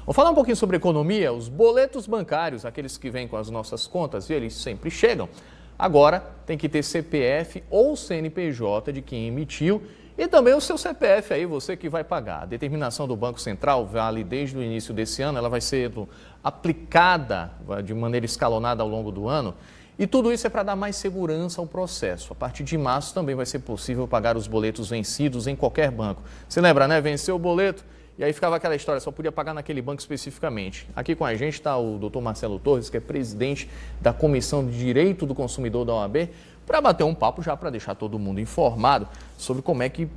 Vamos falar um pouquinho sobre economia. Os boletos bancários, aqueles que vêm com as nossas contas, e eles sempre chegam. Agora tem que ter CPF ou CNPJ de quem emitiu e também o seu CPF aí, você que vai pagar. A determinação do Banco Central vale desde o início desse ano, ela vai ser aplicada de maneira escalonada ao longo do ano. E tudo isso é para dar mais segurança ao processo. A partir de março também vai ser possível pagar os boletos vencidos em qualquer banco. Você lembra, né? Venceu o boleto e aí ficava aquela história, só podia pagar naquele banco especificamente. Aqui com a gente está o Dr. Marcelo Torres, que é presidente da Comissão de Direito do Consumidor da OAB, para bater um papo já para deixar todo mundo informado sobre como é que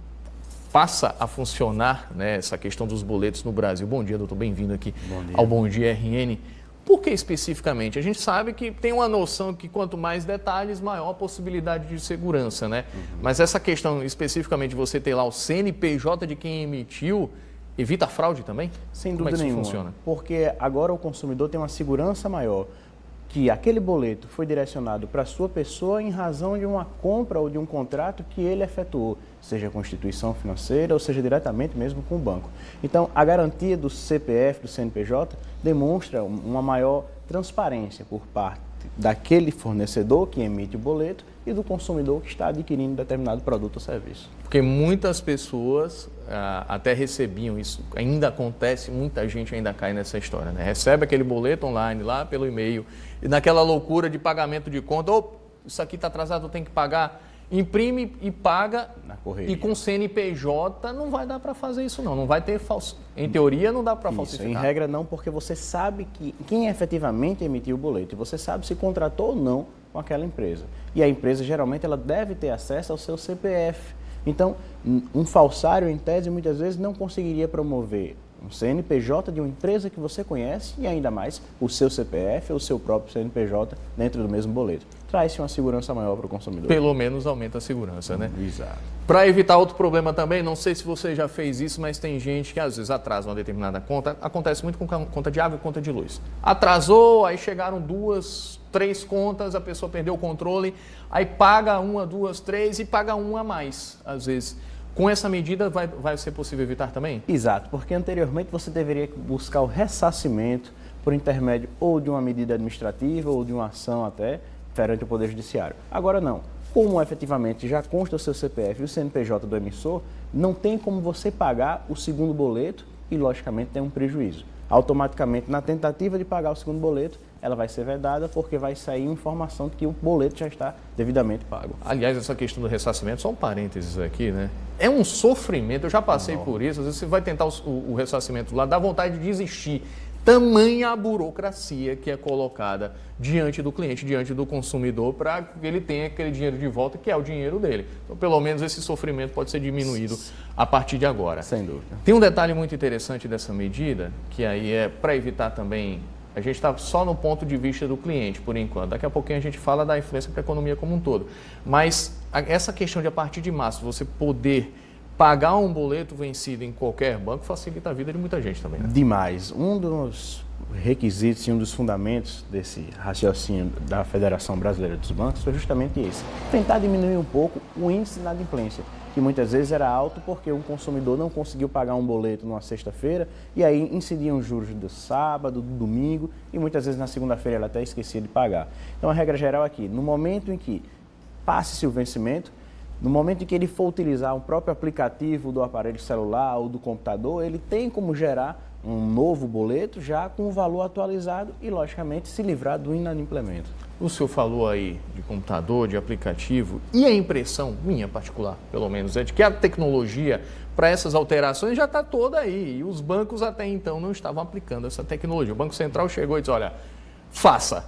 passa a funcionar, né, essa questão dos boletos no Brasil. Bom dia, doutor. Bem-vindo aqui ao Bom Dia RN. Por que especificamente? A gente sabe que tem uma noção que quanto mais detalhes, maior a possibilidade de segurança, né? Mas essa questão especificamente de você ter lá o CNPJ de quem emitiu, evita a fraude também? Sem Como dúvida nenhuma, funciona? Porque agora o consumidor tem uma segurança maior que aquele boleto foi direcionado para a sua pessoa em razão de uma compra ou de um contrato que ele efetuou, seja com instituição financeira ou seja diretamente mesmo com o banco. Então, a garantia do CPF, do CNPJ, demonstra uma maior transparência por parte daquele fornecedor que emite o boleto e do consumidor que está adquirindo determinado produto ou serviço. Porque muitas pessoas até recebiam isso, ainda acontece, muita gente ainda cai nessa história, né? Recebe aquele boleto online lá pelo e-mail e naquela loucura de pagamento de conta, isso aqui está atrasado, eu tenho que pagar, imprime e paga na correria. E com CNPJ não vai dar para fazer isso não vai ter em teoria não dá para falsificar. Em regra não, porque você sabe quem efetivamente emitiu o boleto e você sabe se contratou ou não com aquela empresa. E a empresa geralmente ela deve ter acesso ao seu CPF. Então, um falsário, em tese, muitas vezes não conseguiria promover um CNPJ de uma empresa que você conhece e ainda mais o seu CPF ou o seu próprio CNPJ dentro do mesmo boleto. Traz-se uma segurança maior para o consumidor. Pelo menos aumenta a segurança, né? Exato. Para evitar outro problema também, não sei se você já fez isso, mas tem gente que às vezes atrasa uma determinada conta. Acontece muito com conta de água e conta de luz. Atrasou, aí chegaram 2, 3 contas, a pessoa perdeu o controle, aí paga 1, 2, 3 e paga 1 a mais, às vezes. Com essa medida vai ser possível evitar também? Exato, porque anteriormente você deveria buscar o ressarcimento por intermédio ou de uma medida administrativa ou de uma ação até perante o Poder Judiciário. Agora não. Como efetivamente já consta o seu CPF e o CNPJ do emissor, não tem como você pagar o segundo boleto e, logicamente, tem um prejuízo. Automaticamente, na tentativa de pagar o segundo boleto, ela vai ser vedada porque vai sair informação de que o boleto já está devidamente pago. Aliás, essa questão do ressarcimento, só um parênteses aqui, né? É um sofrimento, eu já passei por isso, às vezes você vai tentar o ressarcimento lá, dá vontade de desistir. Tamanha a burocracia que é colocada diante do cliente, diante do consumidor, para que ele tenha aquele dinheiro de volta, que é o dinheiro dele. Então, pelo menos esse sofrimento pode ser diminuído a partir de agora. Sem dúvida. Tem um detalhe muito interessante dessa medida, que aí é para evitar também, a gente está só no ponto de vista do cliente, por enquanto. Daqui a pouquinho a gente fala da influência para a economia como um todo. Mas essa questão de, a partir de março, você poder pagar um boleto vencido em qualquer banco facilita a vida de muita gente também, né? Demais. Um dos requisitos e um dos fundamentos desse raciocínio da Federação Brasileira dos Bancos foi justamente esse. Tentar diminuir um pouco o índice de inadimplência, que muitas vezes era alto porque um consumidor não conseguiu pagar um boleto numa sexta-feira e aí incidiam juros do sábado, do domingo e muitas vezes na segunda-feira ela até esquecia de pagar. Então a regra geral aqui, no momento em que passe-se o vencimento, no momento em que ele for utilizar o próprio aplicativo do aparelho celular ou do computador, ele tem como gerar um novo boleto já com o valor atualizado e, logicamente, se livrar do inadimplemento. O senhor falou aí de computador, de aplicativo, e a impressão, minha particular, pelo menos, é de que a tecnologia para essas alterações já está toda aí. E os bancos até então não estavam aplicando essa tecnologia. O Banco Central chegou e disse, olha, faça.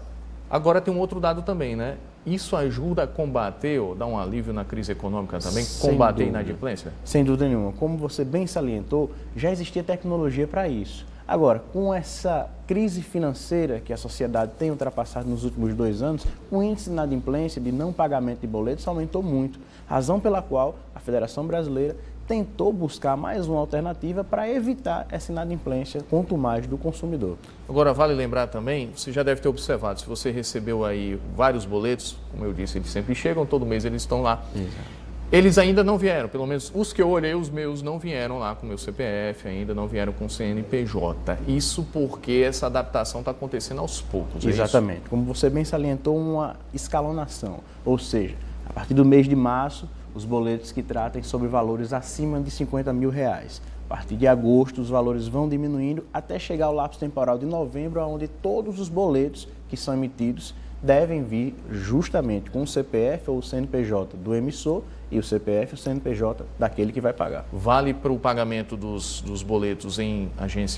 Agora tem um outro dado também, né? Isso ajuda a combater ou dar um alívio na crise econômica também? Combater a inadimplência? Sem dúvida nenhuma. Como você bem salientou, já existia tecnologia para isso. Agora, com essa crise financeira que a sociedade tem ultrapassado nos últimos 2 anos, o índice de inadimplência, de não pagamento de boletos, aumentou muito. Razão pela qual a Federação Brasileira tentou buscar mais uma alternativa para evitar essa inadimplência, quanto mais do consumidor. Agora, vale lembrar também, você já deve ter observado, se você recebeu aí vários boletos, como eu disse, eles sempre chegam, todo mês eles estão lá. Exato. Eles ainda não vieram, pelo menos os que eu olhei, os meus não vieram lá com o meu CPF, ainda não vieram com o CNPJ. Isso porque essa adaptação está acontecendo aos poucos, Exatamente. Como você bem salientou, uma escalonação. Ou seja, a partir do mês de março, os boletos que tratem sobre valores acima de R$50 mil. A partir de agosto, os valores vão diminuindo até chegar ao lapso temporal de novembro, onde todos os boletos que são emitidos devem vir justamente com o CPF ou o CNPJ do emissor e o CPF e o CNPJ daquele que vai pagar. Vale para o pagamento dos boletos em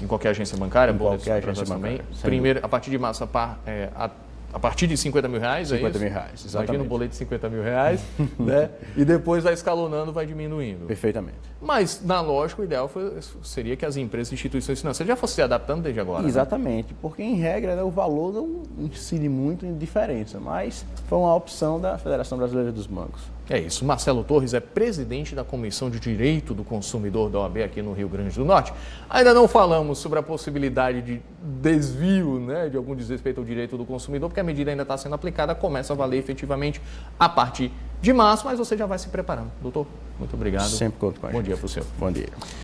qualquer agência bancária? Em qualquer agência bancária. Primeiro, a partir de março, a partir de R$50 mil, é isso? R$50 mil, exatamente. Imagina um boleto de R$50 mil, né? E depois vai escalonando, vai diminuindo. Perfeitamente. Mas, na lógica, o ideal seria que as empresas e instituições financeiras já fossem se adaptando desde agora. Exatamente, né? Porque em regra, né, o valor não incide muito em diferença, mas foi uma opção da Federação Brasileira dos Bancos. É isso. Marcelo Torres é presidente da Comissão de Direito do Consumidor da OAB aqui no Rio Grande do Norte. Ainda não falamos sobre a possibilidade de desvio, né, de algum desrespeito ao direito do consumidor, porque a medida ainda está sendo aplicada, começa a valer efetivamente a partir de março, mas você já vai se preparando. Doutor, muito obrigado. Sempre conto com a gente. Bom dia para o senhor. Bom dia.